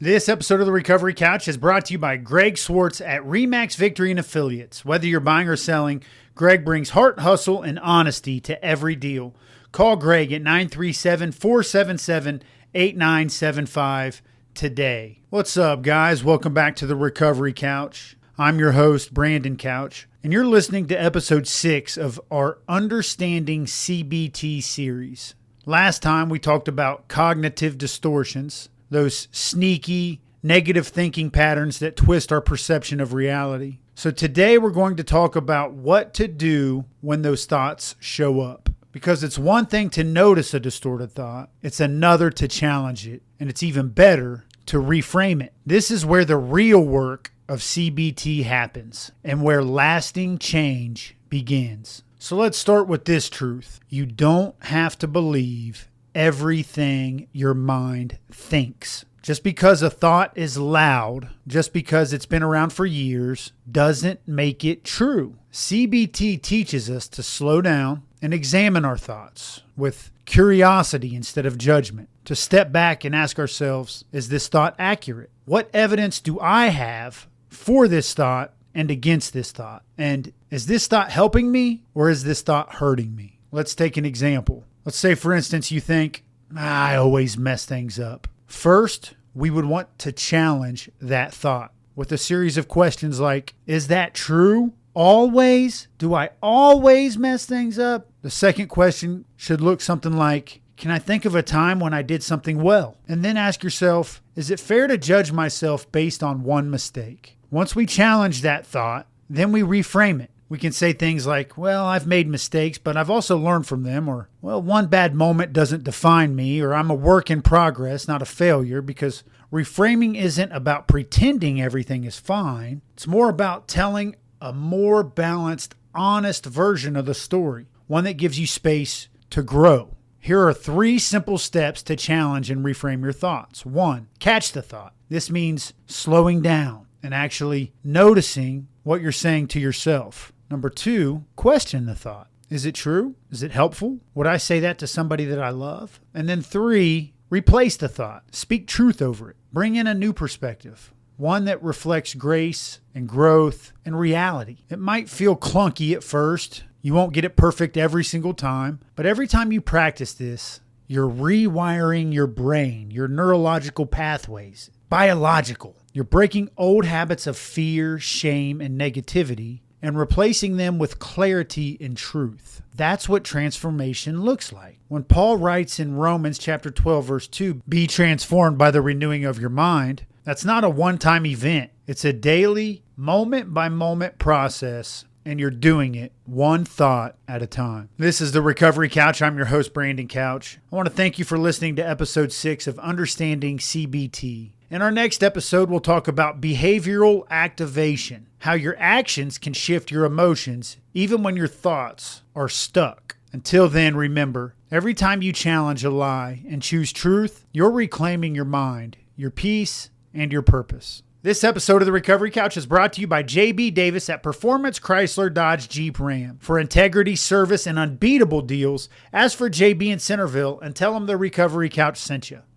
This episode of the Recovery Couch is brought to you by Greg Swartz at Remax Victory and Affiliates. Whether you're buying or selling, Greg brings heart, hustle, and honesty to every deal. Call Greg at 937-477-8975 today. What's up, guys? Welcome back to the Recovery Couch. I'm your host, Brandon Couch, and you're listening to episode 6 of our Understanding CBT series. Last time we talked about cognitive distortions, those sneaky, negative thinking patterns that twist our perception of reality. So today we're going to talk about what to do when those thoughts show up. Because it's one thing to notice a distorted thought, it's another to challenge it, and it's even better to reframe it. This is where the real work of CBT happens and where lasting change begins. So let's start with this truth. You don't have to believe everything your mind thinks. Just because a thought is loud, just because it's been around for years, doesn't make it true. CBT teaches us to slow down and examine our thoughts with curiosity instead of judgment, to step back and ask ourselves, is this thought accurate? What evidence do I have for this thought and against this thought? And is this thought helping me or is this thought hurting me? Let's take an example. Let's say, for instance, you think, I always mess things up. First, we would want to challenge that thought with a series of questions like, is that true? Always? Do I always mess things up? The second question should look something like, can I think of a time when I did something well? And then ask yourself, is it fair to judge myself based on one mistake? Once we challenge that thought, then we reframe it. We can say things like, well, I've made mistakes, but I've also learned from them. Or, well, one bad moment doesn't define me. Or I'm a work in progress, not a failure. Because reframing isn't about pretending everything is fine. It's more about telling a more balanced, honest version of the story. One that gives you space to grow. Here are 3 simple steps to challenge and reframe your thoughts. 1, catch the thought. This means slowing down and actually noticing what you're saying to yourself. Number 2, question the thought. Is it true? Is it helpful? Would I say that to somebody that I love? And then 3, replace the thought. Speak truth over it. Bring in a new perspective. One that reflects grace and growth and reality. It might feel clunky at first. You won't get it perfect every single time. But every time you practice this, you're rewiring your brain, your neurological pathways, biological. You're breaking old habits of fear, shame, and negativity and replacing them with clarity and truth. That's what transformation looks like. When Paul writes in Romans chapter 12, verse 2, be transformed by the renewing of your mind, that's not a one-time event. It's a daily, moment-by-moment process, and you're doing it one thought at a time. This is the Recovery Couch. I'm your host, Brandon Couch. I want to thank you for listening to episode 6 of Understanding CBT. In our next episode, we'll talk about behavioral activation, how your actions can shift your emotions even when your thoughts are stuck. Until then, remember, every time you challenge a lie and choose truth, you're reclaiming your mind, your peace, and your purpose. This episode of the Recovery Couch is brought to you by J.B. Davis at Performance Chrysler Dodge Jeep Ram. For integrity, service, and unbeatable deals, ask for J.B. in Centerville and tell them the Recovery Couch sent you.